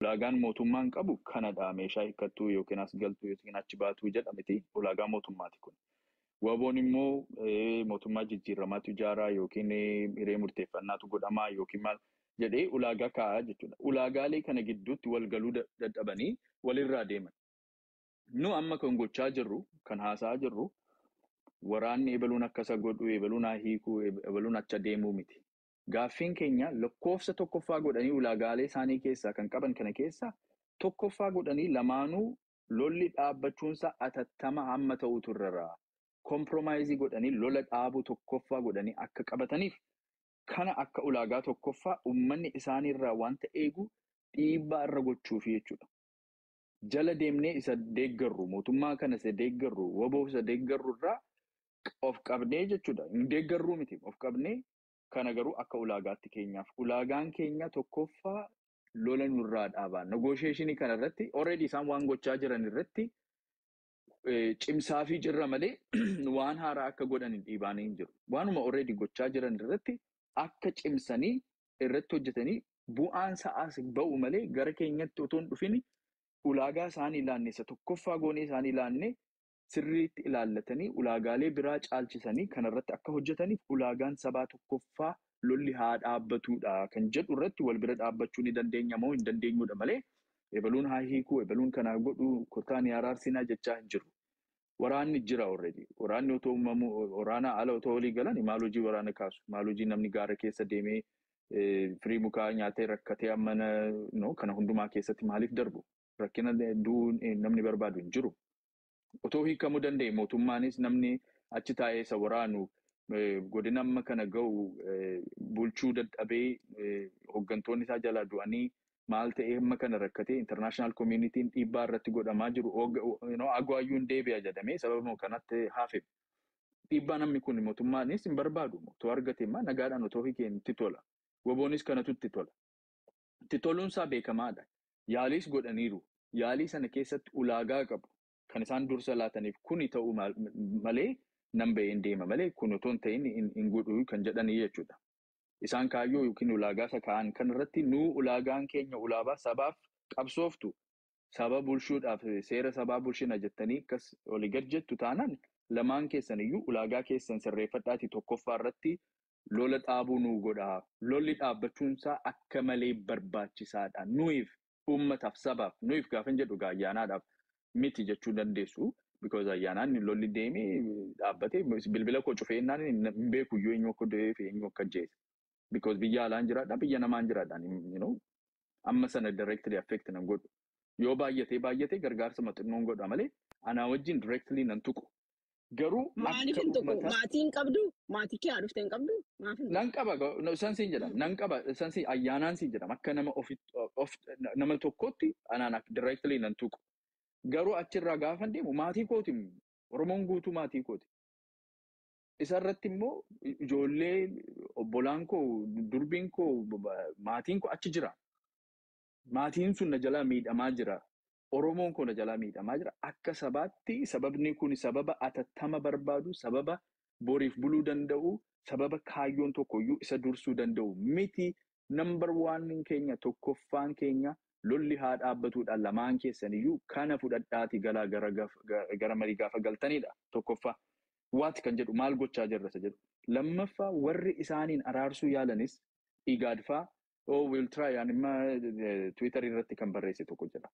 ulaagaan mootummaan qabu kanadha meeshaa hiikkattuu yookiin as galtuu yookiin achi baatuu jedhameti ulaagaa mootummaati kun. Waboon immoo mootummaa jijjiiramaatu ijaaraa yookiin hiree murteeffannaatu godhamaa yookiin maal jedhee ulaagaa kaa'aa jechuudha. Ulaagaalee kana gidduutti walgaluu dadhabanii walirraa deeman. Nu amma kan gochaa jirru kan haasa'aa jirru waraanni ebaluun akkasa godhu ebaluun haa hiikuu ebaluun acha deemuu miti. Gaaffiin keenya lakkoofsa tokkoffaa godhanii ulaagaalee isaanii keessaa kan qaban kana keessaa tokkoffaa godhanii lamaanuu lolli dhaabbachuunsa atattama hamma ta'utu irra komproomaayizii godhanii lola dhaabuu tokkoffaa godhanii akka qabataniif kana akka ulaagaa tokkoffaa uummanni isaaniirraa wanta eegu dhiibbaa irra gochuufi jechuudha. Jala deemnee isa deeggarru mootummaa kana isa deeggarru waboo isa deeggarru irraa of qabnee jechuudha. Hin deeggarruu miti of qabnee kana garuu akka ulaagaatti keenyaaf ulaagaan keenya tokkoffaa lola nurraa dhaabaa. Negotiationii kana irratti already isaan waan gochaa jiran irratti cimsaa fi jirra malee waan haaraa akka godhan hin dhiibaanii hin jiru. Waanuma already gochaa jiran irratti akka cimsanii irratti hojjetanii bu'aan sa'aas ba'u malee gara keenyatti otoo hin dhufin ulaagaa isaanii ilaanne isa tokkoffaa goonee isaanii ilaanne sirriitti ilaallatanii ulaagaalee biraa caalchisanii kanarratti akka hojjetaniif ulaagaan sabaa tokkoffaa lolli haa dhaabbatudha kan jedhu irratti wal bira dhaabbachuu ni dandeenya moo hin dandeenyudha malee ebaluun haa hiikuu ebaluun kana godhu kotaan araarsinaa jechaa hin jiru. Waraanni jira already. Waraanni otoo uumamu waraana ala otoo walii galan maal hojii waraana kaasu maal hojii namni gaara keessa deemee firii mukaa nyaatee rakkatee ammana kana hundumaa keessatti maaliif darbu rakkina namni barbaadu hin jiru. Otoo hiikamuu danda'e mootummaanis namni achi taa'ee isa waraanu godina amma kana ga'u bulchuu dadhabee hooggantoonni isaa jalaa du'anii maal ta'ee amma kana rakkatee international community'n dhiibbaa irratti godhamaa jiru agwaayyuu hin deebi'a jedhamee sababa kanatti hafe. Dhiibbaa namni kun mootummaanis hin barbaadu. Otoo argate immoo nagaadhaan otoo hiikeen itti tola. Waboonis kanatu itti tola. Itti toluunsaa beekamaadha. Yaaliis godhaniiru. Yaalii sana keessatti ulaagaa qabu. Kan isaan dursa laataniif kuni ta'uu malee nan ba'een deema malee kun otoo hin ta'in hin godhu kan jedhanii jechuudha. Isaan kaayyoo yookiin ulaagaa isa kaa'an kanarratti nuu ulaagaan keenya ulaabaa sabaaf qabsooftu saba bulchuudhaaf seera sabaa bulchina jettanii akkas olii gad jettu taanaan lamaan keessan iyyuu ulaagaa keessan sirreeffadhaati tokkoffaa irratti lola dhaabuu nuu godhaa. Lolli dhaabbachuunsaa akka malee barbaachisaadha. Nuyiif uummataaf sabaaf nuyiif gaafa jedhu ayyaanaadhaaf. Miti jechuu dandeessu because ayyaanaan lolli deemee dhaabbatee bilbila koo cufeennaan hin beeku iyyuu eenyu akka du'ee fi eenyu akka ajjeese because biyya alaan jiraadha biyya namaan jiraadhaan amma sana directly affect nan godhu yoo baay'atee gargaarsa maxinnoon godha malee anaa wajjin directly nan tuqu garuu maaliif hin tuqu maatiin qabdu maatii kee dhufte hin qabdu nan qaba sansiin jedhama nan qaba sansiin ayyaanaan siin jedhama akka nama tokkotti anaan directly nan tuqu. Garuu achirraa gaafan deemu maatii kooti Oromoon guutuu maatii kooti. Isarratti immoo ijoollee obbolaan koo durbiin koo maatiin koo achi jira. Maatiin sun na jalaa miidhamaa jira. Oromoon koo na jalaa miidhamaa jira. Akka sabaatti sababni kun sababa atattama barbaadu sababa boriif buluu danda'u sababa kaayyoon tokkoyyuu isa dursuu danda'u miti number 1 keenya tokkoffaan keenya. Lolli haa dhaabbatuudhaan lamaan keessaniyyuu kana fudhadhaati galaa gara marii gaafa galtanidha. Tokkoffaa waati kan jedhu maal gochaa jirra isa jedhu. Lammaffaa warri isaaniin araarsuu yaalanis dhiigaadfaa we'll try anima Twitter irratti kan barreesse tokko jedha.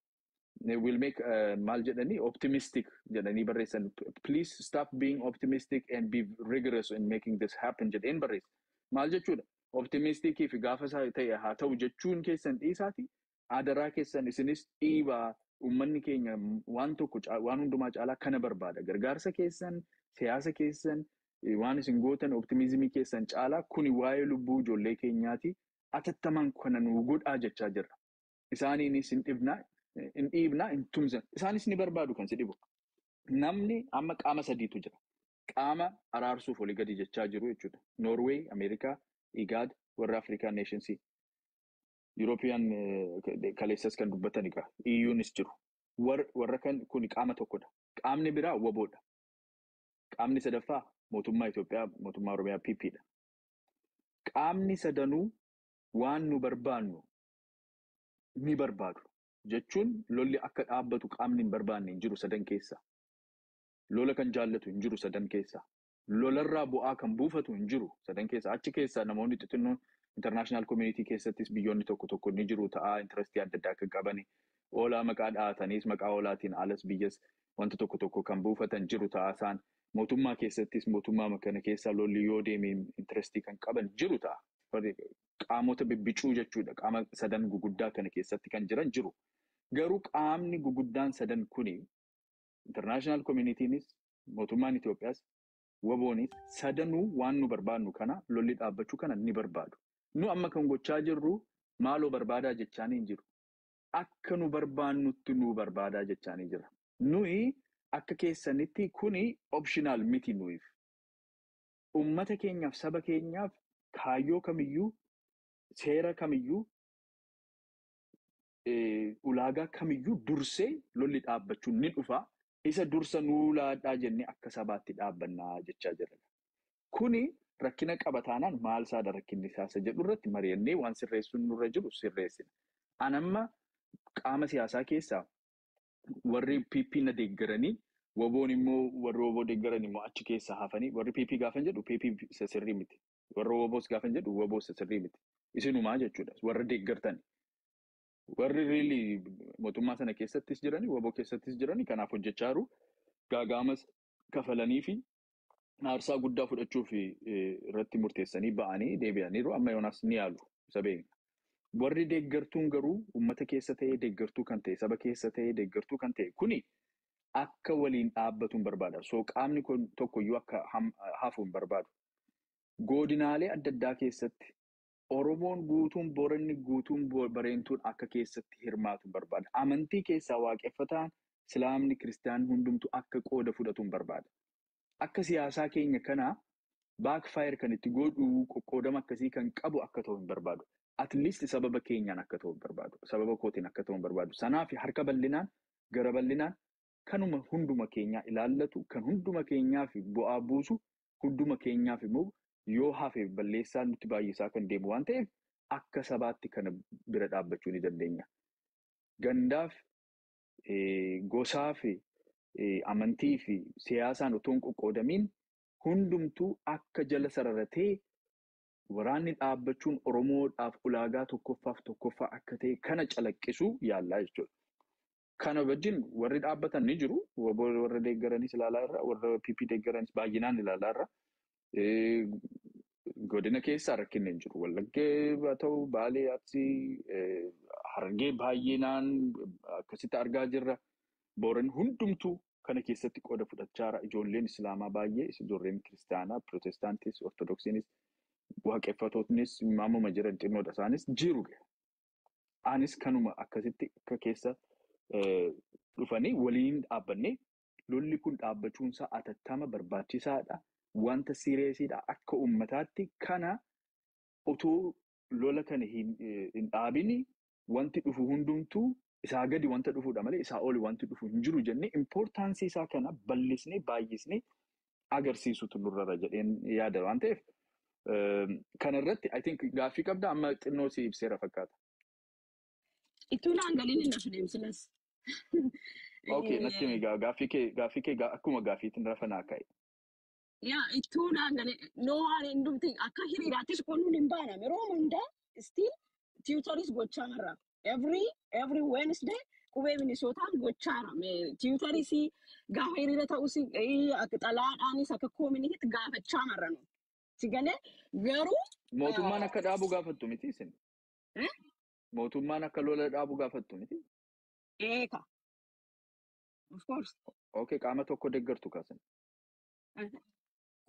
We'll make maal jedhanii optimistic jedhanii barreessan. Please stop being optimistic and be rigorous in making this happen jedheen barreesse. Maal jechuudha? Optimistikii fi gaafa ta'e haa ta'u jechuun keessan dhiisaati. Adaraa keessan isinis dhiibaa uummanni keenya waan hundumaa caalaa kana barbaada. Gargaarsa keessan, siyaasa keessan, waan isin gootan optimizimii keessan caalaa kuni waa'ee lubbuu ijoollee keenyaati. Atattamaan kana nuu godhaa jechaa jirra. Isaaniinis hin dhiibnaa, hin tumsan. Isaanis ni barbaadu kan si dhibu. Namni amma qaama sadiitu jira. Qaama araarsuuf olii gadi jechaa jiru jechuudha. Norway, Ameerikaa, IGAD, warra African Nations. European kaleessas kan dubbatan egaa EUnis jiru. Warra kan kun qaama tokkodha. Qaamni biraa waboodha. Qaamni sadaffaa mootummaa Itoophiyaa, mootummaa Oromiyaa PPdha. Qaamni sadanuu waan nu barbaannu ni barbaadu. jechuun lolli akka dhaabbatu qaamni hin barbaanne hin jiru sadan keessa. Lola kan jaallatu hin jiru sadan keessa. Lolarraa bu'aa kan buufatu hin jiru sadan keessa. Achi keessa namoonni xixinnoon international community keessattis biyyoonni tokko ni jiru ta'aa interestii adda addaa kan qabani. Oolaa maqaa dhahataniis maqaa oolaatiin alas biyyas wanta tokko kan buufatan jiru ta'aa isaan. Mootummaa keessattis mootummaa kana keessa lolli yoo deeme interestii kan qaban jiru ta'a. Qaamota bibbicuu jechuudha. Qaama sadan guguddaa kana keessatti kan jiran jiru. Garuu qaamni guguddaan sadan kuni international communitynis mootummaan Itoophiyaas waboonis sadanuu waan nu barbaadnu kana lolli dhaabbachuu kana ni barbaadu. Nu amma kan gochaa jirru maaloo barbaadaa jechaanii hin jiru. Akka nu barbaannutti nu barbaadaa jechaanii jira. Nuyi akka keessanitti kuni optional miti nuyiif. Ummata keenyaaf saba keenyaaf kaayyoo kamiyyuu seera kamiyyuu ulaagaa kamiyyuu dursee lolli dhaabbachuun ni dhufa. Isa dursa nuu laadhaa jennee akka sabaatti dhaabbannaa jechaa jirra. Kuni rakkina qabataanaan maal saada rakkinni isaasa jedhu irratti mari'annee waan sirreessuun nurra jiru sirreessina. Anamma qaama siyaasaa keessaa warri PP na deeggaranii waboon immoo warri waboo deeggaran immoo achi keessaa hafanii warri PP gaafan jedhu PP sirrii miti. Warri waboos gaafan jedhu waboo sirrii miti. Isinumaa jechuudha. Warra deeggartan. Warri really mootummaa sana keessattis jiranii waboo keessattis jiranii kanaaf hojjechaa jiru. Gaagaamas kafalanii fi aarsaa guddaa fudhachuuf irratti murteessanii ba'anii deebi'aniiru. Amma yoonaas ni yaalu isa beekna. Warri deeggartuun garuu uummata keessa ta'ee deeggartuu kan ta'e saba keessa ta'ee deeggartuu kan ta'e kuni akka waliin dhaabbatuun barbaada. So qaamni tokkoyyuu akka hafuun barbaadu. Godinaalee adda addaa keessatti Oromoon guutuun Booranni guutuun Bareentuun akka keessatti hirmaatuun barbaada. Amantii keessaa waaqeffataan Islaamni Kiristaanni hundumtu akka qooda fudhatuun barbaada. Akka siyaasaa keenya kana backfire kan itti godhu qoqqoodama akkasii kan qabu akka ta'u hin barbaadu. At least sababa keenyaan akka ta'u hin barbaadu. Sababa kootiin akka ta'u hin barbaadu. Sanaaf harka bal'inaan gara bal'inaan kanuma hunduma keenyaa ilaallatu kan hunduma keenyaaf bu'aa buusu hunduma keenyaaf immoo yoo hafe balleessaa nutti baay'isaa kan deemu waan ta'eef akka sabaatti kana bira dhaabbachuu ni dandeenya. Gandaaf, gosaa fi amantii fi siyaasaan otoo hin qoqqoodamiin hundumtuu akka jala sararatee waraanni dhaabbachuun Oromoodhaaf ulaagaa tokkoffaa akka ta'e kana calaqqisuu yaallaa jechuudha. Kana wajjin warri dhaabbatan ni jiru. Warra deeggaranis ilaalaa irra, warra PP deeggaranis baay'inaan ilaalaa irra. Godina keessaa rakkinni hin jiru. Wallaggee haa ta'u, Baalee, Arsii, Harargee baay'inaan akkasitti argaa jirra. Booran hundumtuu kana keessatti qooda fudhachaara. Ijoolleen Islaamaa baay'ee, ijoolleen Kiristaanaa, Pirootestaantis, Ortodoksiinis, waaqeffatootnis, ammuma jiran xinnoodha isaanis jiru. Anis kanuma akkasitti akka keessa dhufanii waliin dhaabbannee lolli kun dhaabbachuunsaa atattama barbaachisaadha. Wanta sireesiidha akka uummataatti kana otoo lola kana hin dhaabini wanti dhufu hundumtuu isaa gadi wanta dhufuudha malee isaa oli wanti dhufu hin jiru jennee importansii isaa kana bal'isnee baay'isnee agarsiisutu nurra jedheen yaada waan ta'eef kana irratti I think gaaffii qabda amma xinnoo si ibseera fakkaata. Ittuu naangaliin hin afdeemsilas. Okay, natti migaa gaaffii kee akkuma gaaffiitiin rafa naa ka'e. Yaa ittuu naangalee waan hundumti akka hiriiraattis qonnuun hin baaname yeroo hundaa still tutoris gochaa jirra. Every Wednesday qubee Minisootaan gochaa jirra. Tutoris gaafa hiriira ta'us akka xalaadhaanis akka koominiitiitti gaafachaa jirra. Sigalee garuu mootummaan akka dhaabu gaafattu miti isin. Mootummaan akka lola dhaabu gaafattu miti. Eeka. Of course. Okay, qaama tokko deeggartu kaasan.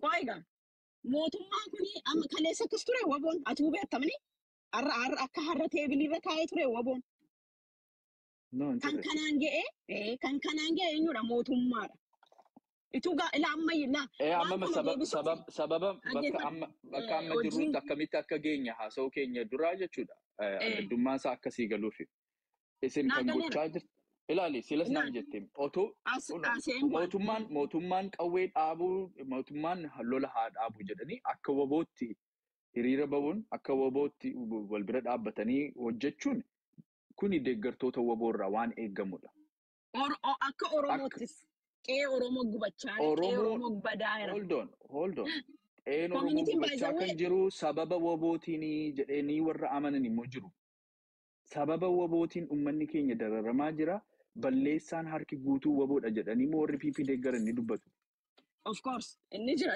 Qoyga. Mootummaan kuni amma kaleessa akkas ture waboon ati hubattamani akka har'a teebilirra taa'ee ture waboon. Kan kanaan ga'e eenyudha mootummaadha. Itu ila amma yina. Amma sababa bakka amma jirutti akkamitti akka geenya haasa'uu keenya duraa jechuudha. Addummaan isaa akkasii galuufi. Isin kan gochaa jirtu. Ilaali silas naan jettee otoo mootummaan qawwee dhaabuu mootummaan lola haa dhaabuu jedhanii akka wabootti hiriira bahuun akka wabootti wal bira dhaabbatanii hojjechuun kuni deeggartoota waboorraa waan eeggamudha. Akka Oromootis qe'ee Oromoo gubachaa qe'ee Oromoo badaa'eera. Hold on. Qe'een Oromoo Communitiin by gubachaa the way kan jiru sababa wabootiin jedhanii warra amanan immoo jiru. Sababa wabootiin uummanni keenya dararamaa jira. Balleessaan harki guutuu waboodha jedhanii immoo warri PP deeggaran ni dubbatu. of course inni jira.